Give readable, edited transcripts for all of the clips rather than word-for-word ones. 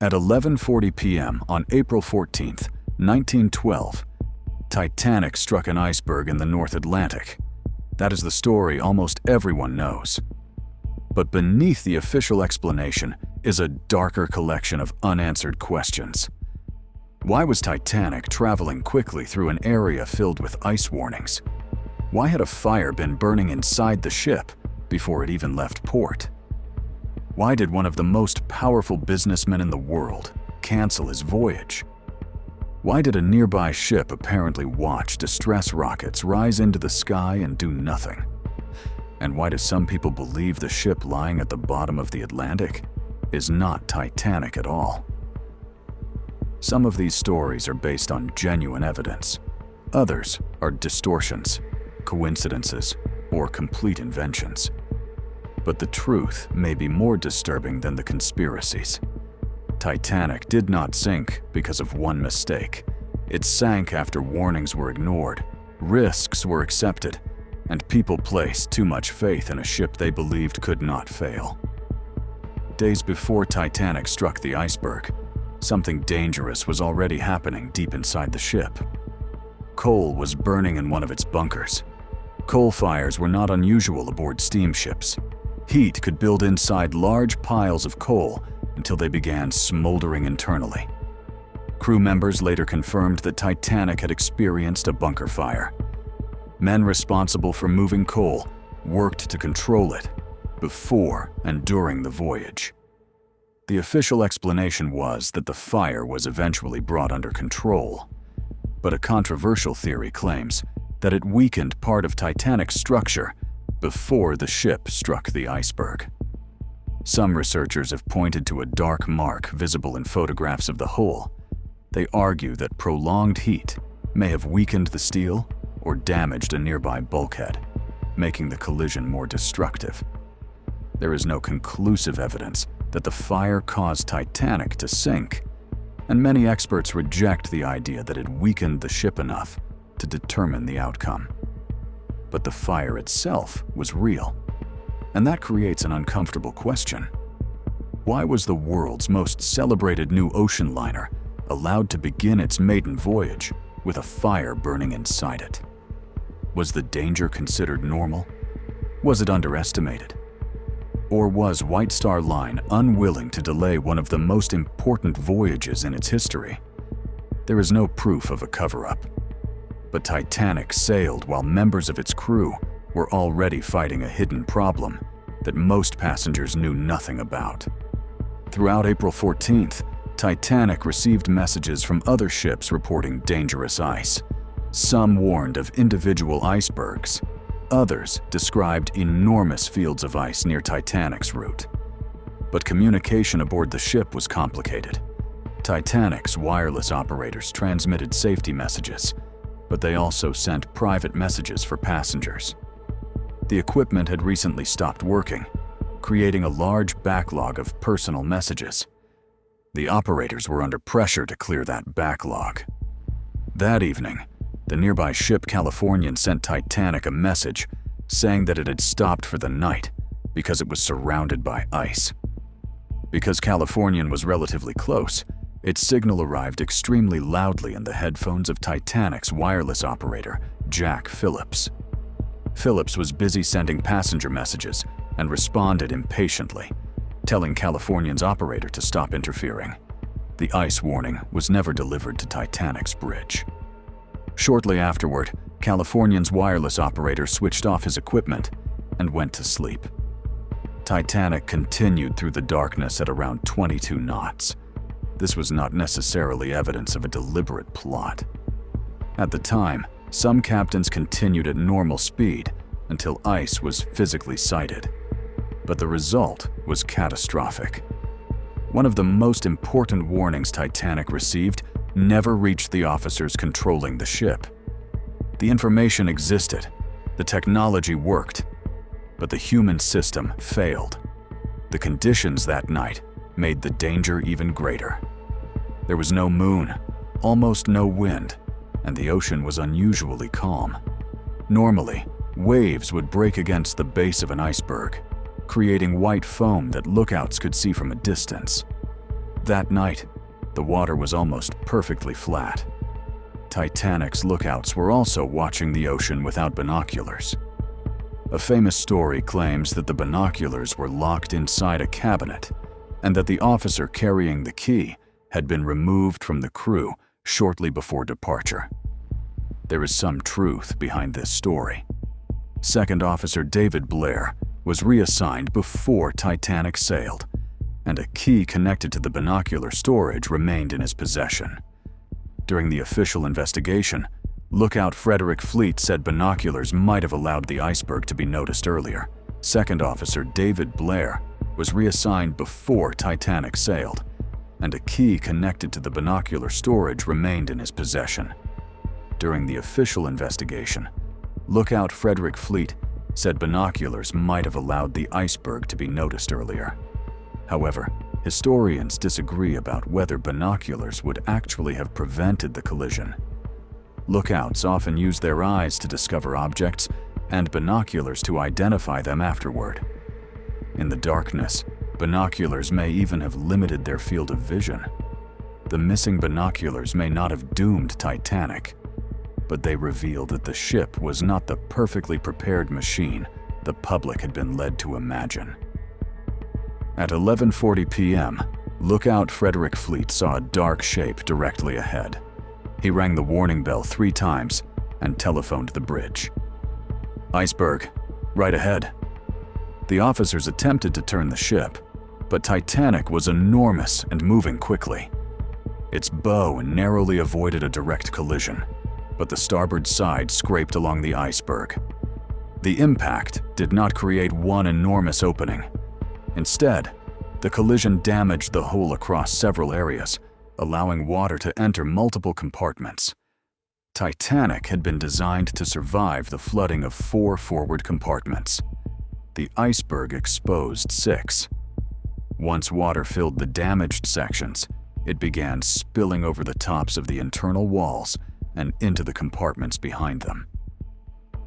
At 11:40 p.m. on April 14, 1912, Titanic struck an iceberg in the North Atlantic. That is the story almost everyone knows. But beneath the official explanation is a darker collection of unanswered questions. Why was Titanic traveling quickly through an area filled with ice warnings? Why had a fire been burning inside the ship before it even left port? Why did one of the most powerful businessmen in the world cancel his voyage? Why did a nearby ship apparently watch distress rockets rise into the sky and do nothing? And why do some people believe the ship lying at the bottom of the Atlantic is not Titanic at all? Some of these stories are based on genuine evidence. Others are distortions, coincidences, or complete inventions. But the truth may be more disturbing than the conspiracies. Titanic did not sink because of one mistake. It sank after warnings were ignored, risks were accepted, and people placed too much faith in a ship they believed could not fail. Days before Titanic struck the iceberg, something dangerous was already happening deep inside the ship. Coal was burning in one of its bunkers. Coal fires were not unusual aboard steamships. Heat could build inside large piles of coal until they began smoldering internally. Crew members later confirmed that Titanic had experienced a bunker fire. Men responsible for moving coal worked to control it before and during the voyage. The official explanation was that the fire was eventually brought under control, but a controversial theory claims that it weakened part of Titanic's structure before the ship struck the iceberg. Some researchers have pointed to a dark mark visible in photographs of the hull. They argue that prolonged heat may have weakened the steel or damaged a nearby bulkhead, making the collision more destructive. There is no conclusive evidence that the fire caused Titanic to sink, and many experts reject the idea that it weakened the ship enough to determine the outcome. But the fire itself was real, and that creates an uncomfortable question. Why was the world's most celebrated new ocean liner allowed to begin its maiden voyage with a fire burning inside it? Was the danger considered normal? Was it underestimated? Or was White Star Line unwilling to delay one of the most important voyages in its history? There is no proof of a cover-up. But Titanic sailed while members of its crew were already fighting a hidden problem that most passengers knew nothing about. Throughout April 14th, Titanic received messages from other ships reporting dangerous ice. Some warned of individual icebergs. Others described enormous fields of ice near Titanic's route. But communication aboard the ship was complicated. Titanic's wireless operators transmitted safety messages, but they also sent private messages for passengers. The equipment had recently stopped working, creating a large backlog of personal messages. The operators were under pressure to clear that backlog. That evening, the nearby ship Californian sent Titanic a message saying that it had stopped for the night because it was surrounded by ice. Because Californian was relatively close, its signal arrived extremely loudly in the headphones of Titanic's wireless operator, Jack Phillips. Phillips was busy sending passenger messages and responded impatiently, telling Californian's operator to stop interfering. The ice warning was never delivered to Titanic's bridge. Shortly afterward, Californian's wireless operator switched off his equipment and went to sleep. Titanic continued through the darkness at around 22 knots. This was not necessarily evidence of a deliberate plot. At the time, some captains continued at normal speed until ice was physically sighted. But the result was catastrophic. One of the most important warnings Titanic received never reached the officers controlling the ship. The information existed, the technology worked, but the human system failed. The conditions that night made the danger even greater. There was no moon, almost no wind, and the ocean was unusually calm. Normally, waves would break against the base of an iceberg, creating white foam that lookouts could see from a distance. That night, the water was almost perfectly flat. Titanic's lookouts were also watching the ocean without binoculars. A famous story claims that the binoculars were locked inside a cabinet and that the officer carrying the key had been removed from the crew shortly before departure. There is some truth behind this story. Second Officer David Blair was reassigned before Titanic sailed, and a key connected to the binocular storage remained in his possession. During the official investigation, Lookout Frederick Fleet said binoculars might have allowed the iceberg to be noticed earlier. Second Officer David Blair was reassigned before Titanic sailed, and a key connected to the binocular storage remained in his possession. During the official investigation, Lookout Frederick Fleet said binoculars might have allowed the iceberg to be noticed earlier. However, historians disagree about whether binoculars would actually have prevented the collision. Lookouts often use their eyes to discover objects and binoculars to identify them afterward. In the darkness, binoculars may even have limited their field of vision. The missing binoculars may not have doomed Titanic, but they reveal that the ship was not the perfectly prepared machine the public had been led to imagine. At 11:40 p.m., Lookout Frederick Fleet saw a dark shape directly ahead. He rang the warning bell 3 times and telephoned the bridge. "Iceberg, right ahead." The officers attempted to turn the ship, but Titanic was enormous and moving quickly. Its bow narrowly avoided a direct collision, but the starboard side scraped along the iceberg. The impact did not create one enormous opening. Instead, the collision damaged the hull across several areas, allowing water to enter multiple compartments. Titanic had been designed to survive the flooding of 4 forward compartments. The iceberg exposed 6. Once water filled the damaged sections, it began spilling over the tops of the internal walls and into the compartments behind them.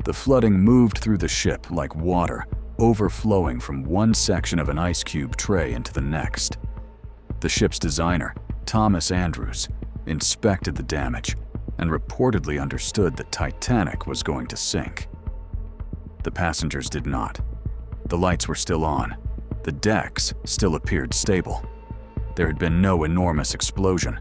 The flooding moved through the ship like water, overflowing from one section of an ice cube tray into the next. The ship's designer, Thomas Andrews, inspected the damage and reportedly understood that Titanic was going to sink. The passengers did not. The lights were still on. The decks still appeared stable. There had been no enormous explosion.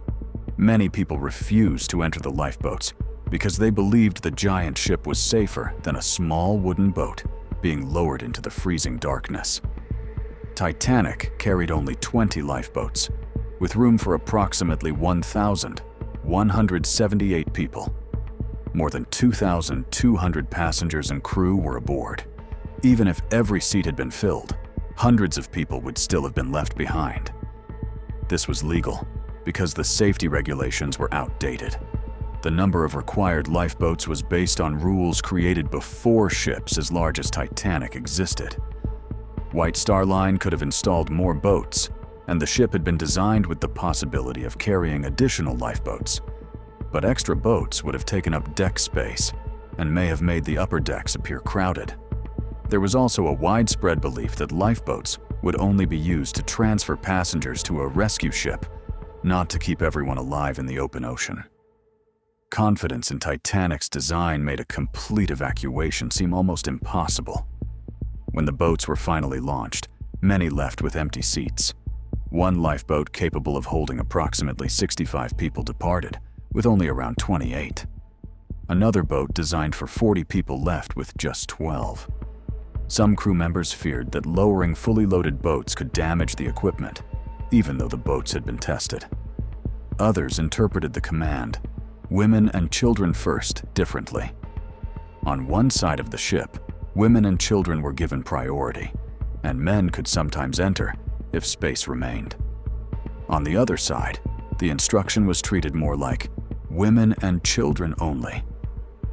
Many people refused to enter the lifeboats because they believed the giant ship was safer than a small wooden boat being lowered into the freezing darkness. Titanic carried only 20 lifeboats, with room for approximately 1,178 people. More than 2,200 passengers and crew were aboard. Even if every seat had been filled, hundreds of people would still have been left behind. This was legal because the safety regulations were outdated. The number of required lifeboats was based on rules created before ships as large as Titanic existed. White Star Line could have installed more boats, and the ship had been designed with the possibility of carrying additional lifeboats. But extra boats would have taken up deck space and may have made the upper decks appear crowded. There was also a widespread belief that lifeboats would only be used to transfer passengers to a rescue ship, not to keep everyone alive in the open ocean. Confidence in Titanic's design made a complete evacuation seem almost impossible. When the boats were finally launched, many left with empty seats. One lifeboat capable of holding approximately 65 people departed, with only around 28. Another boat designed for 40 people left with just 12. Some crew members feared that lowering fully loaded boats could damage the equipment, even though the boats had been tested. Others interpreted the command, "Women and children first," differently. On one side of the ship, women and children were given priority, and men could sometimes enter if space remained. On the other side, the instruction was treated more like "women and children only."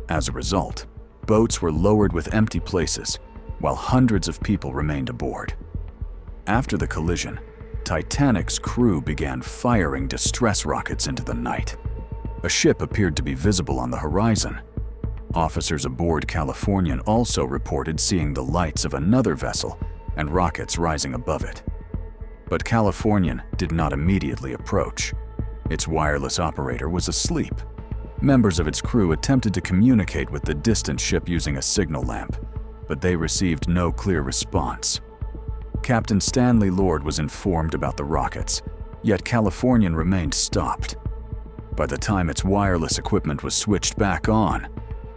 As a result, boats were lowered with empty places, while hundreds of people remained aboard. After the collision, Titanic's crew began firing distress rockets into the night. A ship appeared to be visible on the horizon. Officers aboard Californian also reported seeing the lights of another vessel and rockets rising above it. But Californian did not immediately approach. Its wireless operator was asleep. Members of its crew attempted to communicate with the distant ship using a signal lamp, but they received no clear response. Captain Stanley Lord was informed about the rockets, yet Californian remained stopped. By the time its wireless equipment was switched back on,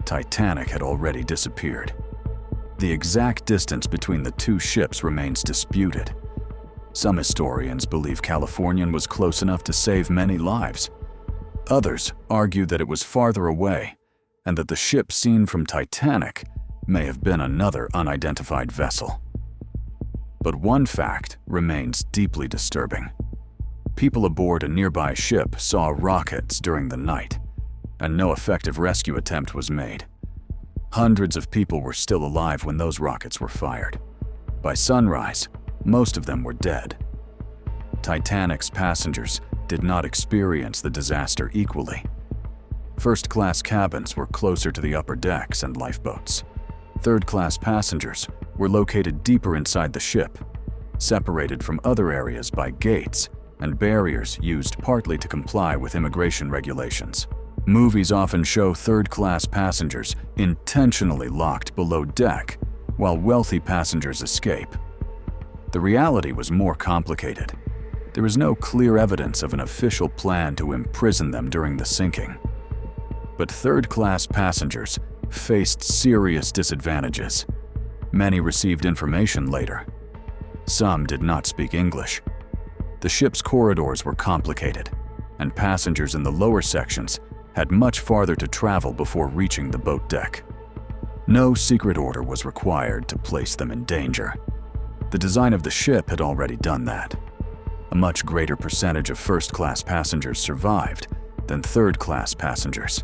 Titanic had already disappeared. The exact distance between the two ships remains disputed. Some historians believe Californian was close enough to save many lives. Others argue that it was farther away and that the ship seen from Titanic may have been another unidentified vessel. But one fact remains deeply disturbing. People aboard a nearby ship saw rockets during the night, and no effective rescue attempt was made. Hundreds of people were still alive when those rockets were fired. By sunrise, most of them were dead. Titanic's passengers did not experience the disaster equally. First-class cabins were closer to the upper decks and lifeboats. Third-class passengers were located deeper inside the ship, separated from other areas by gates and barriers used partly to comply with immigration regulations. Movies often show third-class passengers intentionally locked below deck while wealthy passengers escape. The reality was more complicated. There is no clear evidence of an official plan to imprison them during the sinking. But third-class passengers faced serious disadvantages. Many received information later. Some did not speak English. The ship's corridors were complicated, and passengers in the lower sections had much farther to travel before reaching the boat deck. No secret order was required to place them in danger. The design of the ship had already done that. A much greater percentage of first-class passengers survived than third-class passengers.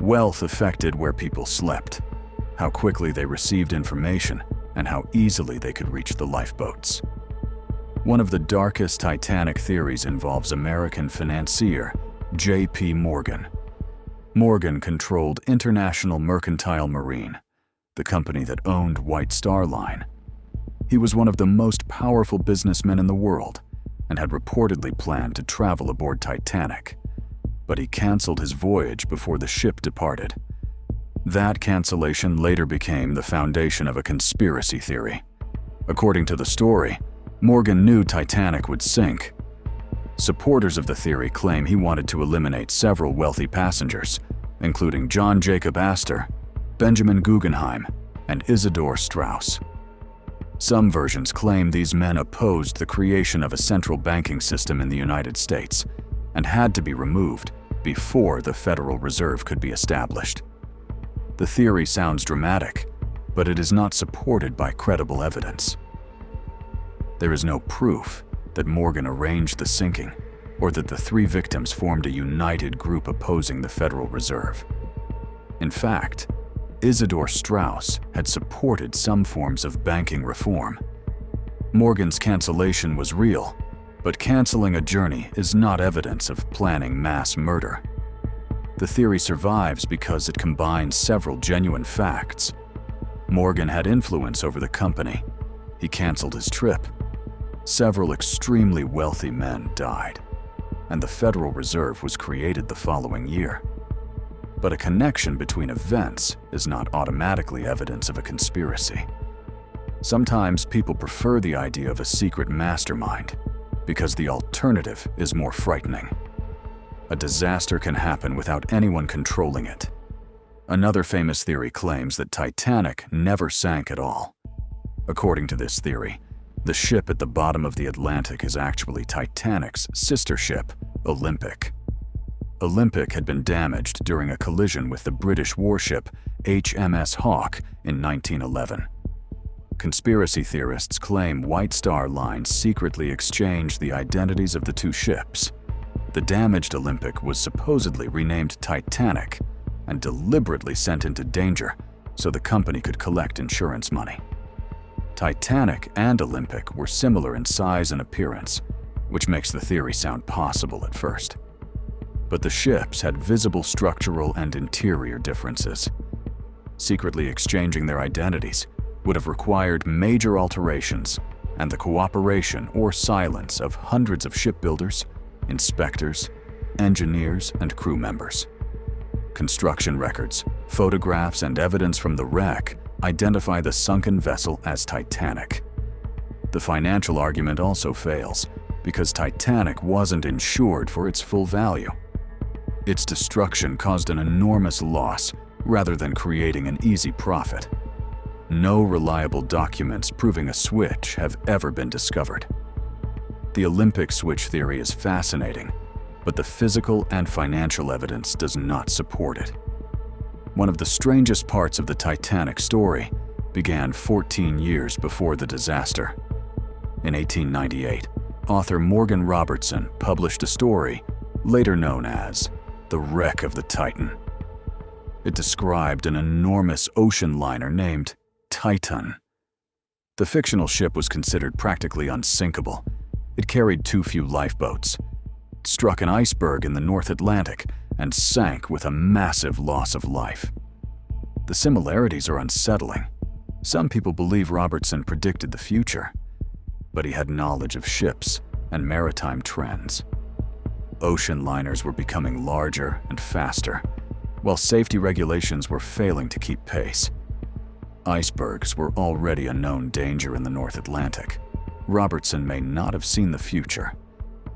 Wealth affected where people slept, how quickly they received information, and how easily they could reach the lifeboats. One of the darkest Titanic theories involves American financier J.P. Morgan. Morgan controlled International Mercantile Marine, the company that owned White Star Line. He was one of the most powerful businessmen in the world and had reportedly planned to travel aboard Titanic, but he canceled his voyage before the ship departed. That cancellation later became the foundation of a conspiracy theory. According to the story, Morgan knew Titanic would sink. Supporters of the theory claim he wanted to eliminate several wealthy passengers, including John Jacob Astor, Benjamin Guggenheim, and Isidor Straus. Some versions claim these men opposed the creation of a central banking system in the United States and had to be removed before the Federal Reserve could be established. The theory sounds dramatic, but it is not supported by credible evidence. There is no proof that Morgan arranged the sinking or that the three victims formed a united group opposing the Federal Reserve. In fact, Isidor Straus had supported some forms of banking reform. Morgan's cancellation was real, but canceling a journey is not evidence of planning mass murder. The theory survives because it combines several genuine facts. Morgan had influence over the company. He canceled his trip. Several extremely wealthy men died, and the Federal Reserve was created the following year. But a connection between events is not automatically evidence of a conspiracy. Sometimes people prefer the idea of a secret mastermind because the alternative is more frightening. A disaster can happen without anyone controlling it. Another famous theory claims that Titanic never sank at all. According to this theory, the ship at the bottom of the Atlantic is actually Titanic's sister ship, Olympic. Olympic had been damaged during a collision with the British warship HMS Hawke in 1911. Conspiracy theorists claim White Star Line secretly exchanged the identities of the two ships. The damaged Olympic was supposedly renamed Titanic and deliberately sent into danger so the company could collect insurance money. Titanic and Olympic were similar in size and appearance, which makes the theory sound possible at first. But the ships had visible structural and interior differences. Secretly exchanging their identities would have required major alterations and the cooperation or silence of hundreds of shipbuilders, inspectors, engineers, and crew members. Construction records, photographs, and evidence from the wreck identify the sunken vessel as Titanic. The financial argument also fails because Titanic wasn't insured for its full value. Its destruction caused an enormous loss rather than creating an easy profit. No reliable documents proving a switch have ever been discovered. The Olympic switch theory is fascinating, but the physical and financial evidence does not support it. One of the strangest parts of the Titanic story began 14 years before the disaster. In 1898, author Morgan Robertson published a story later known as The Wreck of the Titan. It described an enormous ocean liner named Titan. The fictional ship was considered practically unsinkable. It carried too few lifeboats. It struck an iceberg in the North Atlantic and sank with a massive loss of life. The similarities are unsettling. Some people believe Robertson predicted the future, but he had knowledge of ships and maritime trends. Ocean liners were becoming larger and faster, while safety regulations were failing to keep pace. Icebergs were already a known danger in the North Atlantic. Robertson may not have seen the future.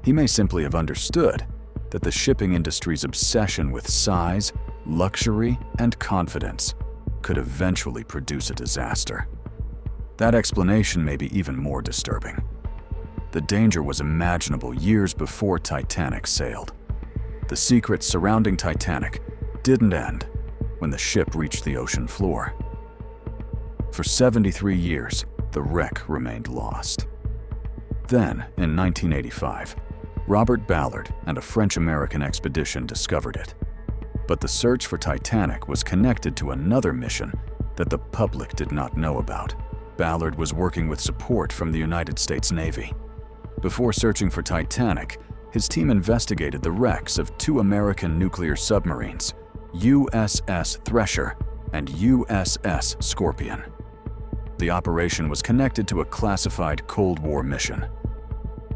He may simply have understood that the shipping industry's obsession with size, luxury, and confidence could eventually produce a disaster. That explanation may be even more disturbing. The danger was imaginable years before Titanic sailed. The secrets surrounding Titanic didn't end when the ship reached the ocean floor. For 73 years, the wreck remained lost. Then, in 1985, Robert Ballard and a French-American expedition discovered it. But the search for Titanic was connected to another mission that the public did not know about. Ballard was working with support from the United States Navy. Before searching for Titanic, his team investigated the wrecks of two American nuclear submarines, USS Thresher and USS Scorpion. The operation was connected to a classified Cold War mission.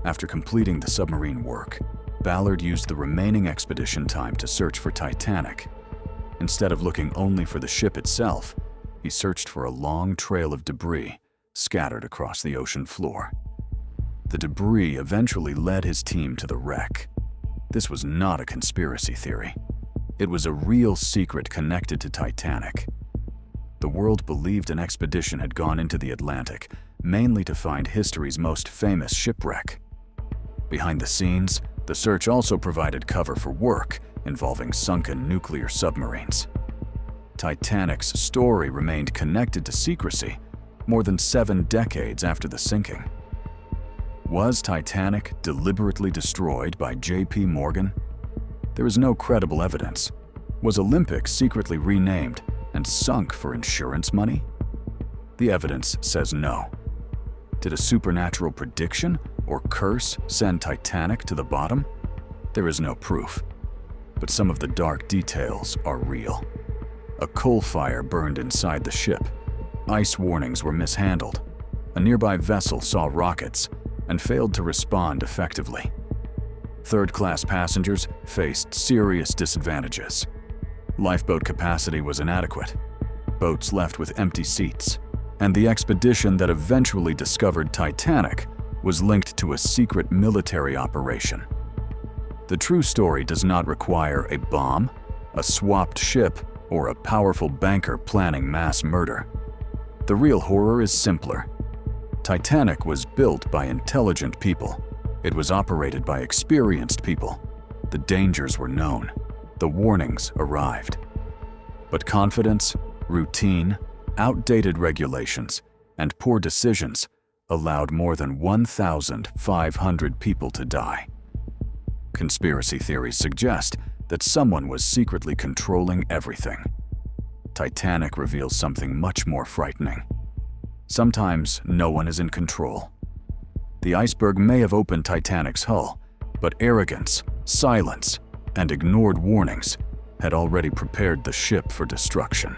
After completing the submarine work, Ballard used the remaining expedition time to search for Titanic. Instead of looking only for the ship itself, he searched for a long trail of debris scattered across the ocean floor. The debris eventually led his team to the wreck. This was not a conspiracy theory. It was a real secret connected to Titanic. The world believed an expedition had gone into the Atlantic, mainly to find history's most famous shipwreck. Behind the scenes, the search also provided cover for work involving sunken nuclear submarines. Titanic's story remained connected to secrecy more than 7 decades after the sinking. Was Titanic deliberately destroyed by J.P. Morgan? There is no credible evidence. Was Olympic secretly renamed and sunk for insurance money? The evidence says no. Did a supernatural prediction or curse send Titanic to the bottom? There is no proof, but some of the dark details are real. A coal fire burned inside the ship. Ice warnings were mishandled. A nearby vessel saw rockets and failed to respond effectively. Third-class passengers faced serious disadvantages. Lifeboat capacity was inadequate. Boats left with empty seats. And the expedition that eventually discovered Titanic was linked to a secret military operation. The true story does not require a bomb, a swapped ship, or a powerful banker planning mass murder. The real horror is simpler. Titanic was built by intelligent people. It was operated by experienced people. The dangers were known. The warnings arrived. But confidence, routine, outdated regulations, and poor decisions allowed more than 1,500 people to die. Conspiracy theories suggest that someone was secretly controlling everything. Titanic reveals something much more frightening. Sometimes no one is in control. The iceberg may have opened Titanic's hull, but arrogance, silence, and ignored warnings had already prepared the ship for destruction.